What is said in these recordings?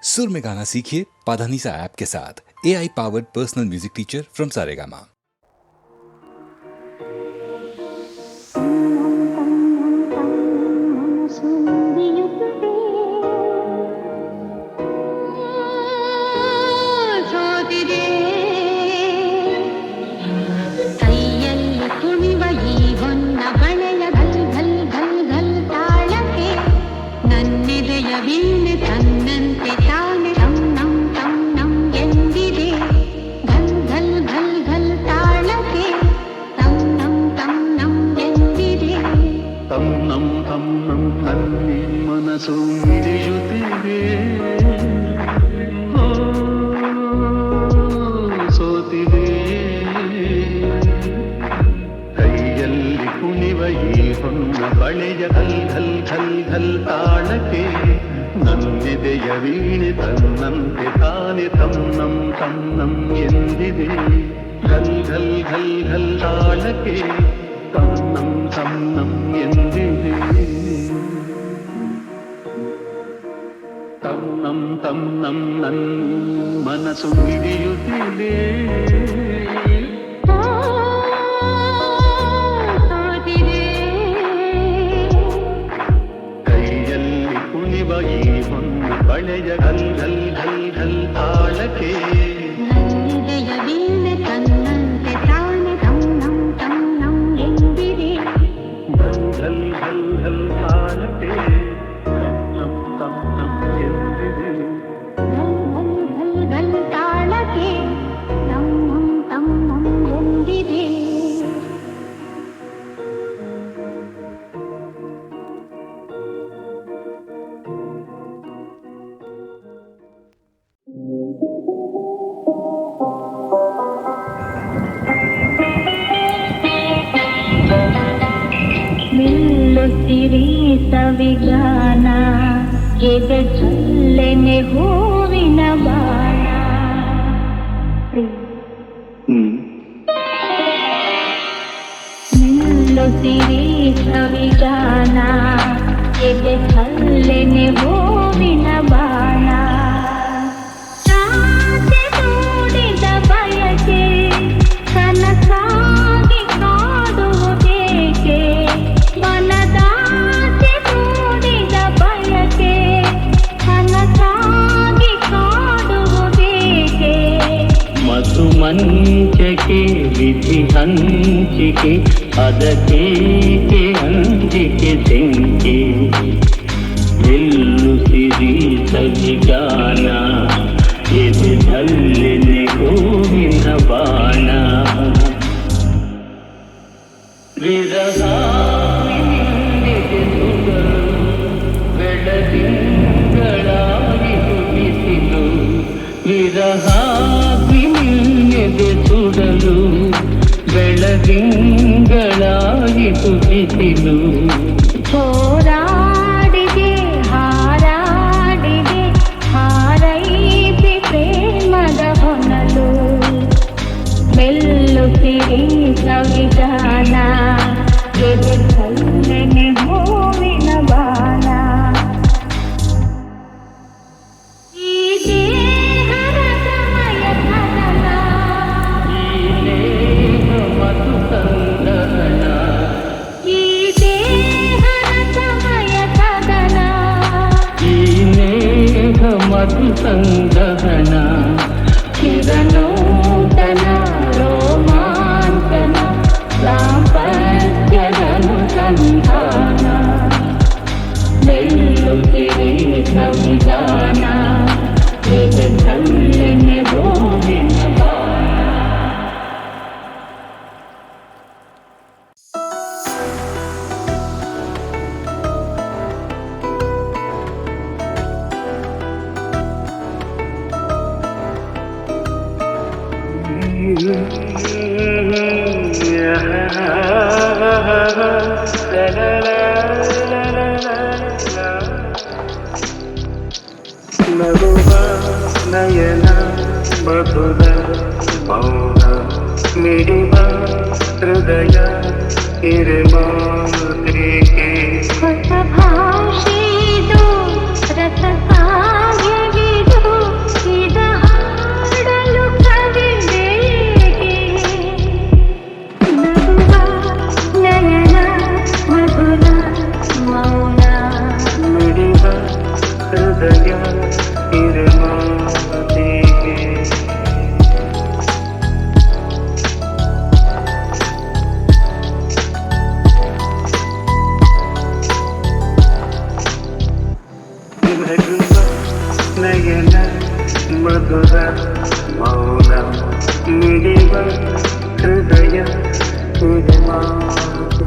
सुर में गाना सीखिए पाधानीसा ऐप के साथ। AI powered personal music teacher from Saregama. ಮನಸ್ಸು ಮಿಡಿಯುತ್ತಿದೆ, ಸೋತಿದೆ ಕೈಯಲ್ಲಿ ಕುಣಿವ ಈ ಹೊನ್ನ ಬಳೆಯ ಘಲ್ ಘಲ್ ಘಲ್ ಘಲ್ ತಾಳಕ್ಕೆ ನನ್ನೆದೆಯ ವೀಣೆ ತನ್ನಂತೆ ತಾನೆ ತನ್ನಂ ತನ್ನಂ ಎಂದಿದೆ. ಘಲ್ ಘಲ್ ಘಲ್ ಘಲ್ ತಾಳಕ್ಕೆ ತನ್ನಂ ತನ್ನಂ ಎಂದಿದೆ. ತನ್ನಂ ತನ್ನಂ ನನ್ ಮನಸ್ಸು ಹಿಡಿಯುತ್ತಿದೆ, ಕೈಯಲ್ಲಿ ಕುಣಿವ ಈ ಹೊನ್ನ ಬಳೆಯ ಘಲ್ ಘಲ್ ಘಲ್ ಘಲ್ ತಾಳಕ್ಕೆ ತನ್ನಂತೆ ತಾನೆ ತನ್ನಂ ತನ್ನಂ ಎಂದಿದೆ. ಘಲ್ ಘಲ್ ಘಲ್ ಘಲ್ ತಾಳಕ್ಕೆ ತನ್ನಂ ತನ್ನಂ ಎಂದಿದೆ. ಗಲ್ ತಾಳಕ್ಕೆ ತಮ್ಮಂ ತಮ್ಮಂ ಎಂದಿದೆ. ನಿಲ್ಲುತ್ತಿರಿ ಸವಿಗಾನ, ಎದೆ ಚಲ್ಲೆನೆ ಹೂವಿನ ಬಾಣ. ನಿಲ್ಲುತ್ತಿರಿ ಸವಿಗಾನ, ಎದೆ ಚಲ್ಲೆನೆ ಹೂವಿನ ಬಾಣ. ಆಸೆ ಮೂಡಿದ ಬಯಕೆ ಕನಸಾಗಿ ಕಾಡುವುದೇಕೆ? ಮನದಾಸೆ ಮೂಡಿದ ಬಯಕೆ ಕನಸಾಗಿ ಕಾಡುವುದೇಕೆ? ಮಧು ಮಂಚಕೆ ವಿಧಿ ಹಂಚಿಕೆ ಅದಕ್ಕೇಕೆ ಅಂಜಿಕೆ ತೆಂಕೆ? ನಿಲ್ಲುತ್ತಿರಿ ಸವಿಗಾನ, ಎದೆ ಚಲ್ಲೆನೆ ಹೂವಿನ ಬಾಣ. ವಿರಹ ಬೆಳದಿಂಗಳಾಗಿ ಬಿಸಿಲು, ವಿರಹಾಗ್ನಿನ್ನೆದೆ ಸುಡಲು ಬೆಳದಿಂಗಳಾಯಿತು ಬಿಸಿಲು. ಹೋರಾಡಿದೆ ಹಾರಾಡಿದೆ ಹಾರೈಸಿ ಪ್ರೇಮದ ಹೊನಲು. ಮೆಲ್ಲುತ್ತಿರಿ ಸವಿಗಾನ, ಎದೆ ಚಲ್ಲೆನೆ ಹೂವಿನ ಬಾಣ. ಈ ದೇಹದ ಸಮಯ ಸದನ, ಈ ನೇಹ ಮಧು ಸಂದಹನ, ಈ ದೇಹದ ಸಮಯ ಸದನ. ಈ ನೇಹ ಮಧು ಸಂದಹನ. ಚಿರನೂತನ ರೋಮಾಂಚನ ದಾಂಪತ್ಯದನುಸಂಧಾನ. ನಿಲ್ಲುತ್ತಿರಿ ಸವಿಗಾನ, ಎದೆ ಚಲ್ಲೆನೆ ಹೂವಿನ ಬಾಣ. ನಗುವ ನಯನ ಮಧುರ ಮೌನ ಮಿಡಿವ ಹೃದಯ ಇರಮಾತ್ರಿಕೆ. ಹೊಸ ಭಾಷೆದು ರಸ ಕಾವ್ಯವಿದು ನಯನ ಮಧುರ ಮೌನ ಮಿಡಿವ ಹೃದಯ ಮಾತು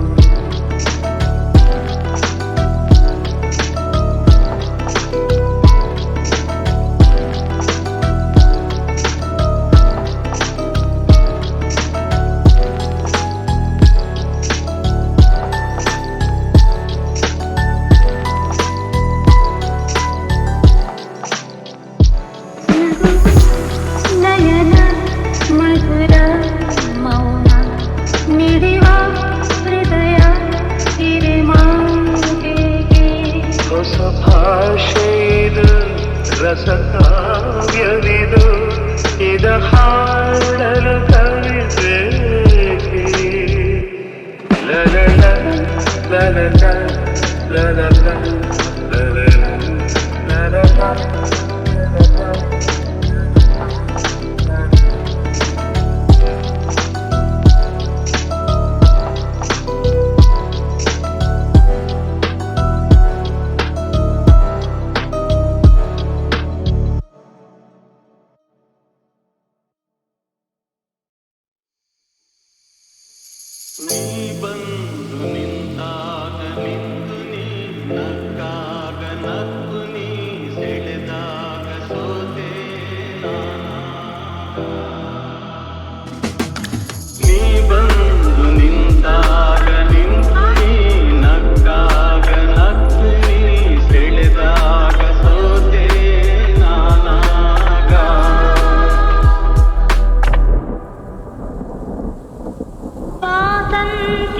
ನಯನ ಮಧುರ ಮೌನ ಮಿಡಿವ ಹೃದಯ ಹಿರಿಮಾಗೆ ಹೊಸ ಭಾಷೆಯಿದು ರಸಕಾವ್ಯವಿದು ಇದ ಹಾಡಲು ಕವಿತೆ ಲಲಲ ಲಲಲ ಲಲಲ ಲಲಲ ನೀ ಬಂದು ನಿಂತಾಗ ನಿಂತು ನೀ ನಕ್ಕಾಗ ನಕ್ಕು ನೀ ಸೆಳೆದಾಗ ಸೋತೆ ನೀ ಬಂದು ನಿಂತಾಗ ನಿಂತು ನೀ ನಕ್ಕಾಗ ನಕ್ಕು ನೀ ಸೆಳೆದಾಗ ಸೋತೆ ನಾನಾಗ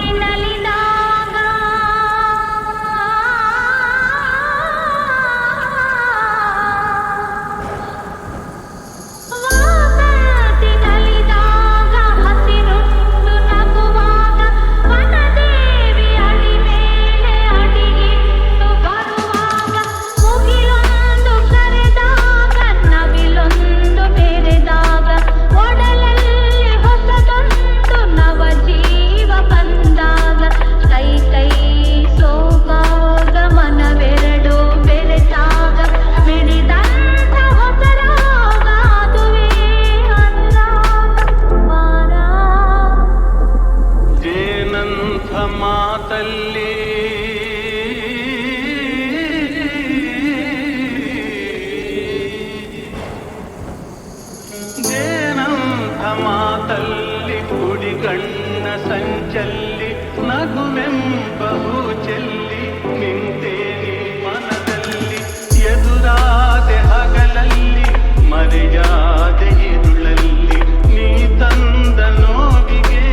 ವಾಸಂತಿನಲಿದಾಗ ವಾಸಂತಿನಲಿದಾಗ ಹಸಿರುಂಡು ನಗುವಾಗ ವನದೇವಿ ಅಡಿ ಮೇಲೆ ಅಡಿಗಿಟ್ಟು ಬರುವಾಗ ಮುಗಿಲೊಂದು ಕರೆದಾಗ ನವಿಲೊಂದು ಬೆರೆದಾಗ ಒಡಲಲ್ಲಿ ಹೊಸದೊಂದು ನವ ಜೀವ ಬಂದಾಗ ಕೈ ಕೈ ಸೋಗಾಗ ಮನವೆರಡು ಬೆರೆತಾಗ ಮಿಡಿದಂಥ ಹೊಸರಾಗ ಅದುವೇ ಅನುರಾಗ ವಾರ ಜೇನಂಥ ಮಾತಲ್ಲಿ ಜೇನಂಥ ಮಾತಲ್ಲಿ ಕುಡಿಗಣ್ಣ ಸಂಚಲ್ಲಿ ನಗುವೆಂಬ ಹೂ ಚೆಲ್ಲಿ ನಿಂತೇನೆ ಮನದಲ್ಲಿ ಎದುರಾದೆ ಹಗಲಲ್ಲಿ ಮರೆಯಾದೆ ಇರುಳಲ್ಲಿ ನೀ ತಂದ ನೋವಿಗೆ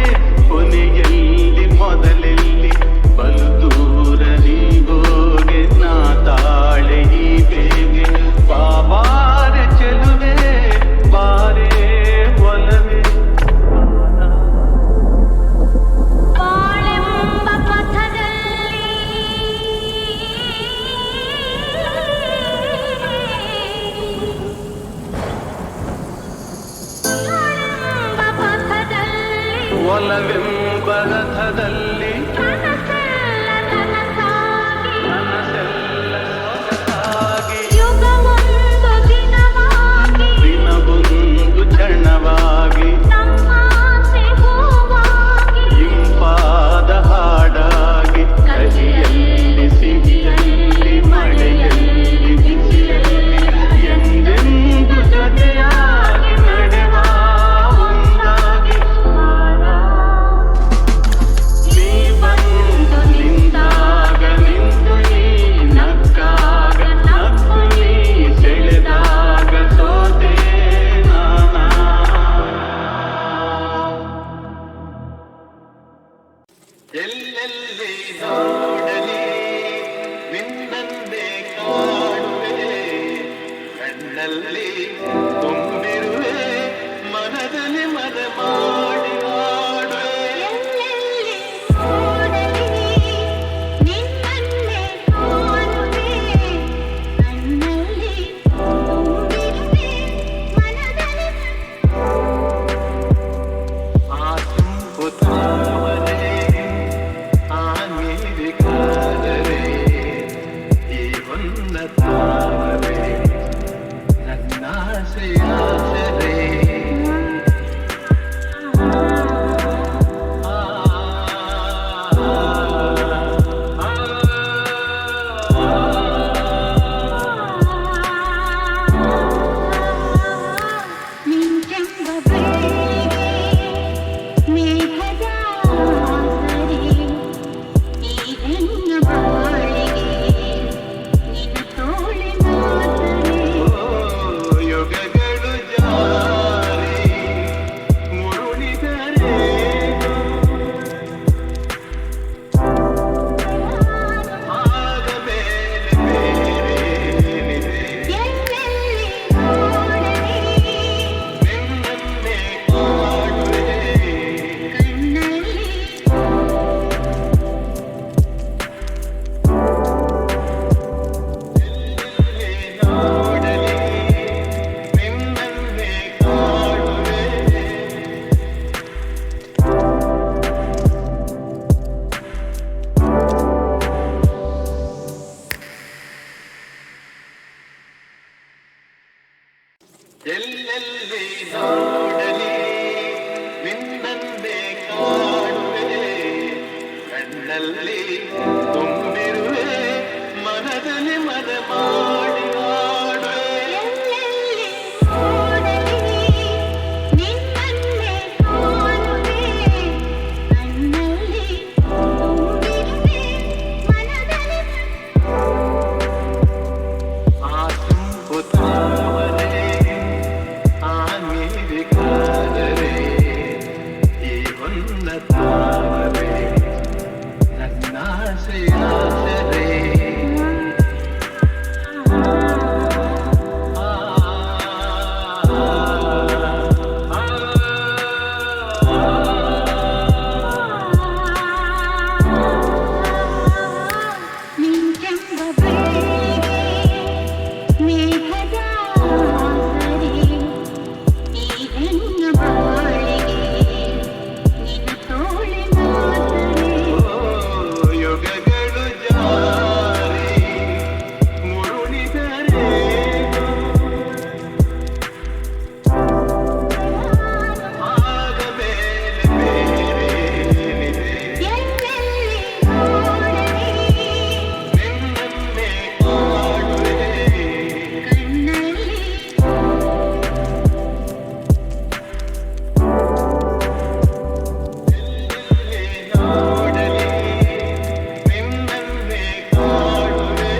ಕೊನೆಯಲ್ಲಿ ಮೊದಲೆಲ್ಲಿ ಬಲು ದೂರ ನೀಗೋಗೆ ನಾ ತಾಳೆ ಈ ಬೇಗೆ ಬಾಬಾರೆ ಚೆಲುವೆ ಬಾರೆ ಒಲವೇ ಬಾಳೆಂಬ ಪಥದಲ್ಲಿ ಬಾಳೆಂಬ ಪಥದಲ್ಲಿ ಒಲವೆಂಬ ರಥದಲ್ಲಿ ಕನಸೆಲ್ಲ ನನಸಾಗಿ ಮನಸ್ಸೆಲ್ಲ ಸೊಗಸಾಗಿ ಯುಗವೊಂದು ದಿನವಾಗಿ ದಿನವೊಂದು ಕ್ಷಣವಾಗಿ ನಮ್ಮಾಸೆ ಹೂವಾಗಿ ಇಂಪಾದ ಹಾಡಾಗಿ ಕಹಿಯಲ್ಲಿ ಸಿಹಿಯಲ್ಲಿ ಮಳೆಯಲ್ಲಿ ಬಿಸಿಲಲ್ಲಿ ಎಂದೆಂದು ಜೊತೆಯಾಗಿ ನಡೆವ ಒಂದಾಗಿ ನೀ ಬಂದು ನಿಂತಾಗ ನಿಂತು ನೀ ನಕ್ಕಾಗ ನಕ್ಕು ನೀ ಸೆಳೆದಾಗ ಸೋತೆ ನಾನಾ ಎಲ್ಲೆಲ್ಲಿ ನೋಡಲಿ ನಿನ್ನನ್ನೇ ಕಾಣುವೆ ಕಣ್ಣಲ್ಲಿ ತುಂಬಿರುವೆ ಮನದಲ್ಲಿ ಮನ ಮಾಡಿ ಆಡುವೆ ಎಲ್ಲೆಲ್ಲಿ ನೋಡಲಿ ನಿನ್ನನ್ನೇ ಕಾಣುವೆ ಕಣ್ಣಲ್ಲಿ ತುಂಬಿರುವೆ ಮನದಲ್ಲಿ ಆ ತುಂಬು ತಾವರೆ ಆ ನೀರಿಗಾದರೆ ಈ ಹೊನ್ನ ತಾವರೆ ಎಲ್ಲೆಲ್ಲಿ ನೋಡಲಿ ನಿನ್ನನ್ನೇ ಕಾಣುವೆ ಕಣ್ಣಲ್ಲಿ ತುಂಬಿರುವೆ ಮನದಲ್ಲಿ ಮನ ಮಾಡಿ ಆಡುವೆ ಎಲ್ಲೆಲ್ಲಿ ನೋಡಲಿ ನಿನ್ನನ್ನೇ ಕಾಣುವೆ ಕಣ್ಣಲ್ಲಿ ತುಂಬಿರುವೆ ಮನದಲ್ಲಿ ಆ ತುಂಬು ತಾವರೆ ಆ ನೀರಿಗಾದರೆ ಈ ಹೊನ್ನ ತಾವರೆ ನನ್ನಾಸೆಯಾದರೆ ನಿಂತೆಂಬ ಬೆಳ್ಳಿಗೆ ಮೇಘದ ಸರಿ ಈ ಹೆಣ್ಣ ಬಾಳಿಗೆ ನಿನ್ನ ತೋಳಿನ ಸರಿ ಯುಗಗಳು ಜಾರಿ ಮುರುಳಿದರೆ ಆಗ ಮೇಲೆ ಬೇರೇನಿದೆ ಎಲ್ಲೆಲ್ಲಿ ನೋಡಲಿ ನಿನ್ನನ್ನೇ ಕಾಣುವೆ ಕಣ್ಣಲ್ಲಿ ಎಲ್ಲೆಲ್ಲಿ ನೋಡಲಿ ನಿನ್ನನ್ನೇ ಕಾಣುವೆ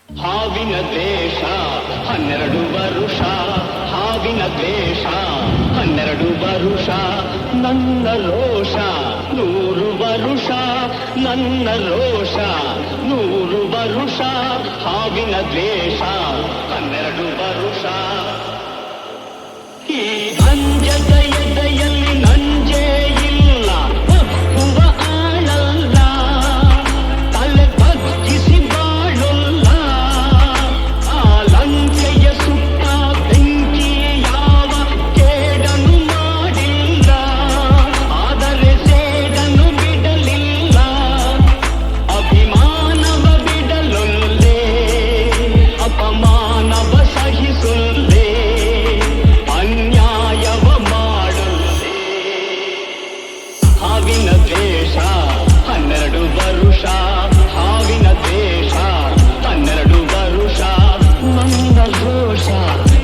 ಹಾವಿನ ದ್ವೇಷ 12 ವರುಷ ಹಾವಿನ ದ್ವೇಷ 12 ವರುಷ ನನ್ನ ರೋಷ 100 ವರುಷ ನನ್ನ ರೋಷ 100 ವರುಷ ಹಾವಿನ ದ್ವೇಷ 12 ವರುಷ ಈ ಅಂಜದ ಎದೆಯಲ್ಲಿ ನಂಜೇ ಇಲ್ಲ ಒಪ್ಪುವ ಆಳಲ್ಲ ತಲೆ ಬಗ್ಗಿಸಿ ಬಾಳಲ್ಲ ಆ ಲಂಕೆಯ ಸುತ್ತ ಬೆಂಕಿ ಯಾವ ಕೇಡನು ಮಾಡಿಲ್ಲ ಆದರೆ ಸೇಡನು ಬಿಡಲಿಲ್ಲ ಅಭಿಮಾನವ ಬಿಡಲೊಲ್ಲೆ ಅಪಮಾನವ ಸಹಿಸೊಲ್ಲೆ ಅನ್ಯಾಯವ ಮಾಡೊಲ್ಲೆ ಹಾವಿನ ದ್ವೇಷ 12 ವರುಷ ಹಾವಿನ ದ್ವೇಷ 12 ವರುಷ ನನ್ನ ರೋಷ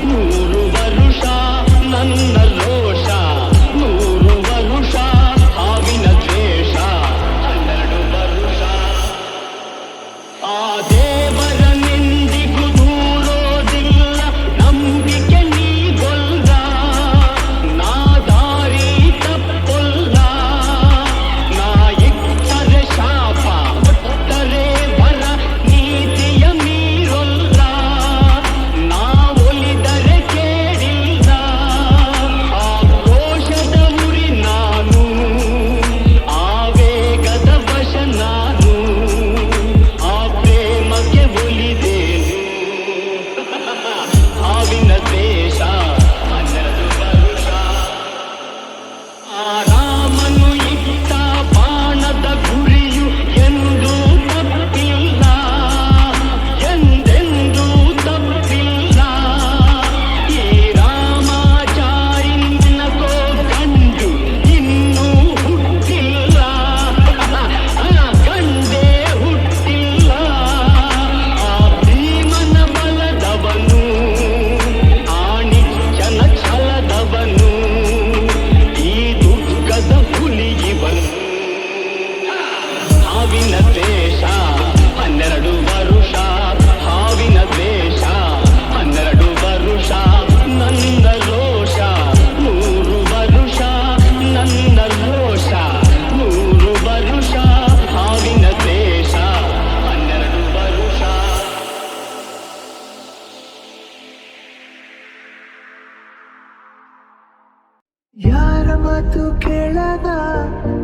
100 ವರುಷ ನನ್ನ ರೋಷ 100 ವರುಷ ಹಾವಿನ ದ್ವೇಷ 12 ವರುಷ ಆ ದೇವರ ನಿಂದಿಗೂ ದೂರೋದಿಲ್ಲ ನಂಬಿಕೆ ನೀಗೊಲ್ಲ ನಾ ದಾರಿ ತಪ್ಪೊಲ್ಲ ನಾ ಇಟ್ಟರೆ ಶಾಪ ಕೊಟ್ಟರೆ ಬರ ನೀತಿಯ ಮೀರೊಲ್ಲ ನಾ ಒಲಿದರೆ ಕೇಳಿಲ್ಲ ಆ ಕೋಶದ ಉರಿ ನಾನು ಆವೇಗದ ವಶ ನಾನು ಆ ಪ್ರೇಮಕ್ಕೆ ಒಲಿದೇನು ಹಾವಿನ ದ್ವೇಷ 12 ವರುಷ ಆ ರಾಮನು ಇಟ್ಟ ಬಾಣದ ಗುರಿಯು ಎಂದೂ ತಪ್ಪಿಲ್ಲ ಎಂದೆಂದೂ ತಪ್ಪಿಲ್ಲ ಈ ರಾಮಾಚಾರಿಂದಿನಕೋ ಗಂಡು ಇನ್ನೂ ಹುಟ್ಟಿಲ್ಲ ಗಂಡೇ ಹುಟ್ಟಿಲ್ಲ ಆ ಭೀಮನ ಬಲದವನು ಆಣಿಚ್ಚನ ಛಲದವನು ಈ ದುರ್ಗದ ಹುಲಿ ಇವನು ಹಾವಿನ ದ್ವೇಷ 12 ವರುಷ ಹಾವಿನ ದ್ವೇಷ 12 ವರುಷ ನನ್ನ ರೋಷ 100 ವರುಷ ನನ್ನ ರೋಷ 100 ವರುಷ ಹಾವಿನ ದ್ವೇಷ 12 ವರುಷ ಯಾರ ಮಾತು ಕೇಳದ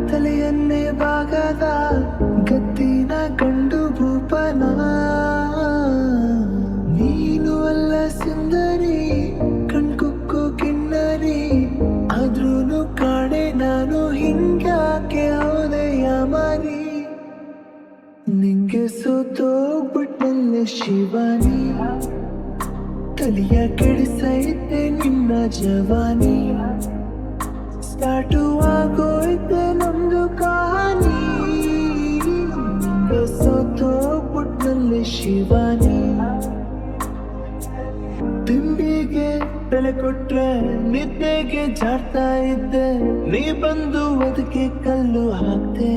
ತಲೆಯನ್ನೇ ಬಾಗದ ಗತ್ತಿನ ಗಂಡು ಭೂಪನ ನೀನು ಅಲ್ಲ ಸುಂದರಿ ಕಣ್ಕುಕ್ಕು ಕಿನ್ನರಿ ಆದ್ರೂನು ತಲೆಯ ಕೆಡಿಸೈತೆ ನಿನ್ನ ಜವಾನಿ ಸ್ಟಾರ್ಟು ಆಗೋಯ್ತೆ ನಮ್ದು ಕಹಾನಿ ಸೋತೋಗ್ಬಿಟ್ನಲ್ಲಿ ಶಿವಾನಿ ತಿಂಡಿಗೆ ಬೆಲೆ ಕೊಟ್ರೆ ನಿದ್ದೆಗೆ ಜಾಡ್ತಾ ಇದ್ದೆ ನೀ ಬಂದು ಅದಕ್ಕೆ ಕಲ್ಲು ಹಾಕ್ತೆ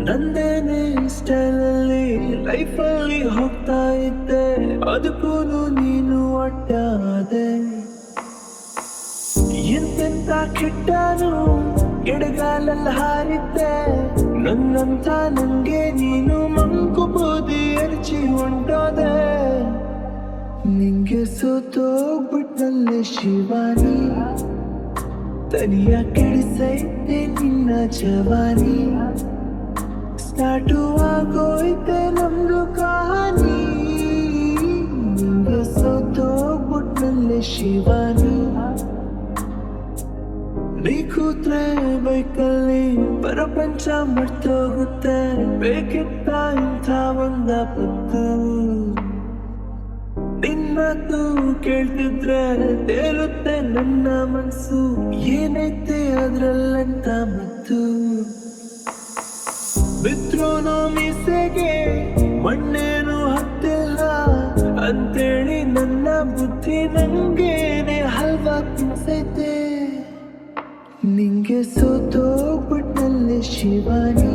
ನಂದೇನೆ ಸ್ಟೈಲಲ್ಲಿ ಲೈಫಲ್ಲಿ ಹೋಗ್ತಾ ಇದ್ದೆ ಅದಕ್ಕೂ ನೀನು ಒಟ್ಟಾದೆ ಎಂತೆಂತ ಕೆಟ್ಟನು ಎಡಗಾಲಲ್ಲ ಹಾರಿದ್ದೆ ನನ್ನಂತ ನಂಗೆ ನೀನು ಮಂಕು ಬೂದಿ ಅರ್ಚಿ ಹೊಂಟೋದೆ ನಿಂಗೆ ಸೋತೋಗ್ಬಿಟ್ನಲ್ಲೇ ಶಿವಾನಿ ತನಿಯ ಕೆಡಿಸೈತೆ ನಿನ್ನ ಜವಾನಿ ಸ್ಟಾರ್ಟು ಆಗೋಯ್ತೆ ನಮ್ದು ಕಹಾನಿ ನಿಂಗೆ ಸೋತೋಗ್ಬಿಟ್ನಲ್ಲೇ ಶಿವಾನಿ ನೀ ಕೂತ್ರೆ ಬೈಕಲ್ಲಿ ಪ್ರಪಂಚ ಮರ್ತೋಗುತ್ತೆ ಬೇಕಿತ್ತ ಇಂಥ ಒಂದ ಪತ್ತು ನಿನ್ನದು ಕೇಳ್ತಿದ್ರೆ ತೇಲುತ್ತೆ ನನ್ನ ಮನ್ಸು ಏನೈತೆ ಅದ್ರಲ್ಲಂತ ಮತ್ತು ಬಿದ್ರೂನು ಮೀಸೆಗೆ ಮಣ್ಣೇನು ಹತ್ತಿಲ್ಲ ಅಂತೇಳಿ ನನ್ನ ಬುದ್ಧಿ ನಂಗೇನೆ ಹಲ್ವಾ ತಿನ್ಸೈತೆ ನಿಂಗೆ ಸೋತೋಗ್ಬಿಟ್ನಲ್ಲೇ ಶಿವಾನಿ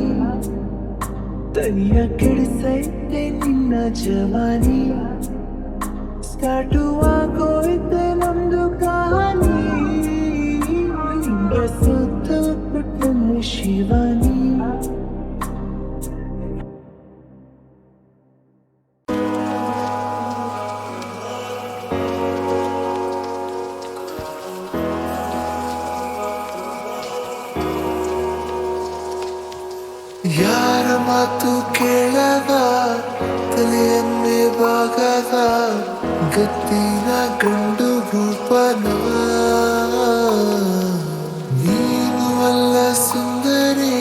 ತನಿಯ ಕೆಡಿಸೈತೆ ನಿನ್ನ ಜವಾನಿ ಸ್ಟಾರ್ಟು ಆಗೋಯ್ತೆ ನಮ್ದು ಕಹಾನಿ ನಿಂಗೆ ಸೋತೋಗ್ಬಿಟ್ನಲ್ಲೇ ಶಿವಾನಿ ಯಾರ ಮಾತು ಕೇಳದ ತಲೆಯನ್ನೇ ಬಾಗದ ಗತ್ತಿನ ಗಂಡು ರೂಪನ ನೀನು ಅಲ್ಲ ಸುಂದರಿ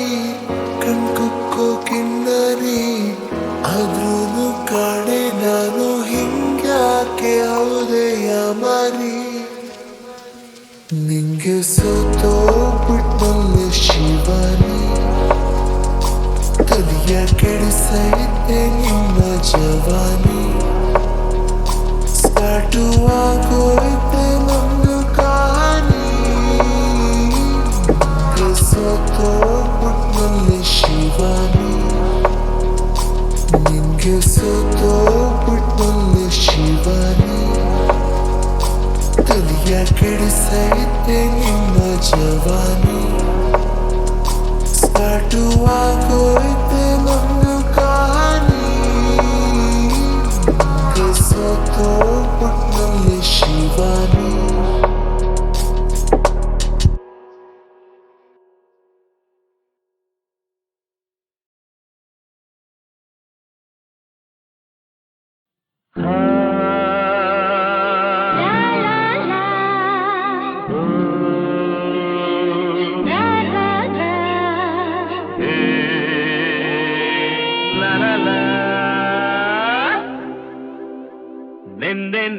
ಕಣ್ಕುಕ್ಕೋ ಕಿನ್ನರಿ ಆದ್ರೂ ಕಾಣೆ ನಾನು ಹಿಂಗ್ಯಾಕೆ ಹೌದೆಯ ಮಾರಿ ನಿಂಗೆ ಸೋತೋಗ್ಬಿಟ್ನಲ್ಲೇ ಶಿವಾನಿ ತಲೆಯ ಕೆಡಿಸೈತೆ ನಿನ್ನ ಜವಾನಿ ಸ್ಟಾರ್ಟು ಆಗೋಯ್ತೆ ನಮ್ದು ಕಹಾನಿ ನಿಂಗೆ ಸೋತೋಗ್ಬಿಟ್ನಲ್ಲೇ ಶಿವಾನಿ ನಿಂಗೆ ಸೋತೋಗ್ಬಿಟ್ನಲ್ಲೇ ಶಿವಾನಿ ತಲೆಯ ಕೆಡಿಸೈತೆ ನಿನ್ನ ಜವಾನಿ ಸ್ಟಾರ್ಟು ಆಗೋಯ್ತೆ ನಮ್ದು ಕಹಾನಿ ನಿಂಗೆ ಸೋತೋಗ್ಬಿಟ್ನಲ್ಲೇ ಶಿವಾನಿ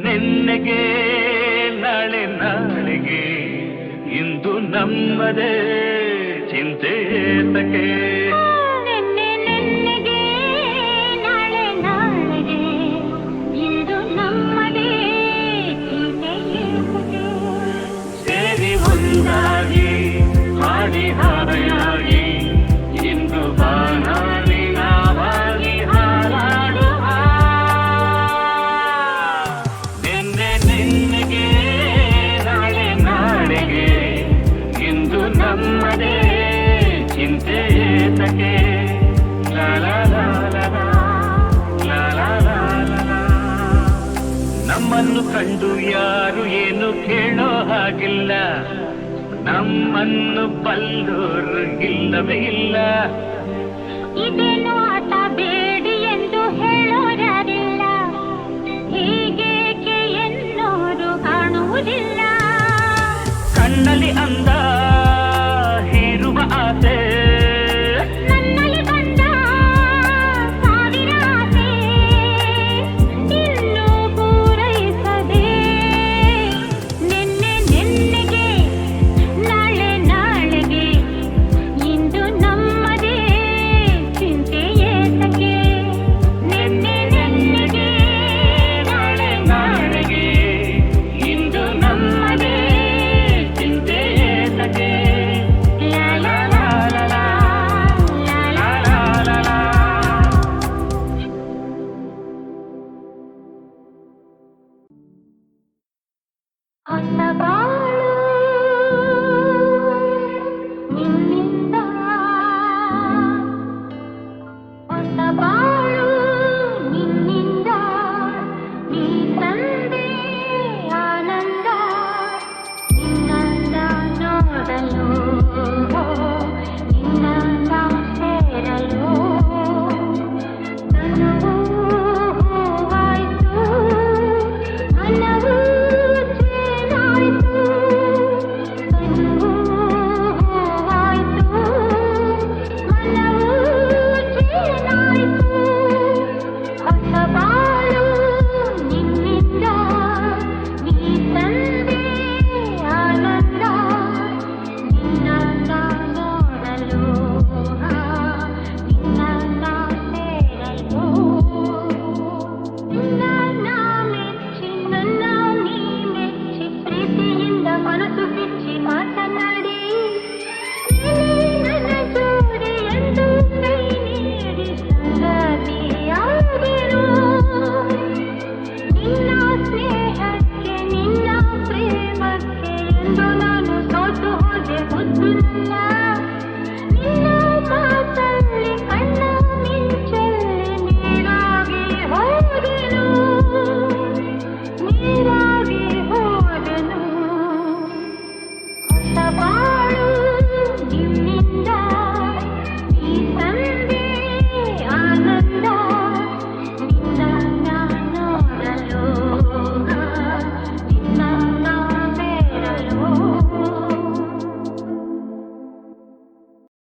ನೆನ್ನೆಗೆ ನಾಳೆ ನಾಳೆಗೆ ಇಂದು ನಮ್ಮದೇ ಚಿಂತೆ ತಕೆ ನೆನ್ನೆ ನೆನ್ನೆಗೆ ನಾಳೆ ನಾಳೆಗೆ ಇಂದು ನಮ್ಮದೇ ಚಿಂತೆಯೇತಕೆ ಸೇರಿ ಒಂದಾಗಿ ಹಾಡಿ ಹಾರೆಯಾಗಿ ಇಂದು ಬಾನಾಡಿ ನಾವಾಗಿ ಹಾರಾಡುವ ನೆನ್ನೆ ನೆನ್ನೆಗೆ ನಾಳೆ ನಾಳೆಗೆ ಇಂದು ನಮ್ಮದೇ ಚಿಂತೆ ಏತಕೆ ಲಾ ಲಾ ಲಾ ಲಾ ಲಾ ಲಾ ಲಾ ಲಾ. ನಮ್ಮನ್ನು ಕಂಡು ಯಾರು ಏನು ಕೇಳೋ ಹಾಗಿಲ್ಲ ನಮ್ಮನ್ನು ಬಲ್ಲೋರು ಇಲ್ಲವೇ ಇಲ್ಲ ಇದೇನು ಆಟ ಬೇಡಿ ಎಂದು ಹೇಳೋರಾರಿಲ್ಲ ಹೀಗೇಕೆ ಎನ್ನೋರು ಕಾಣುವುದಿಲ್ಲ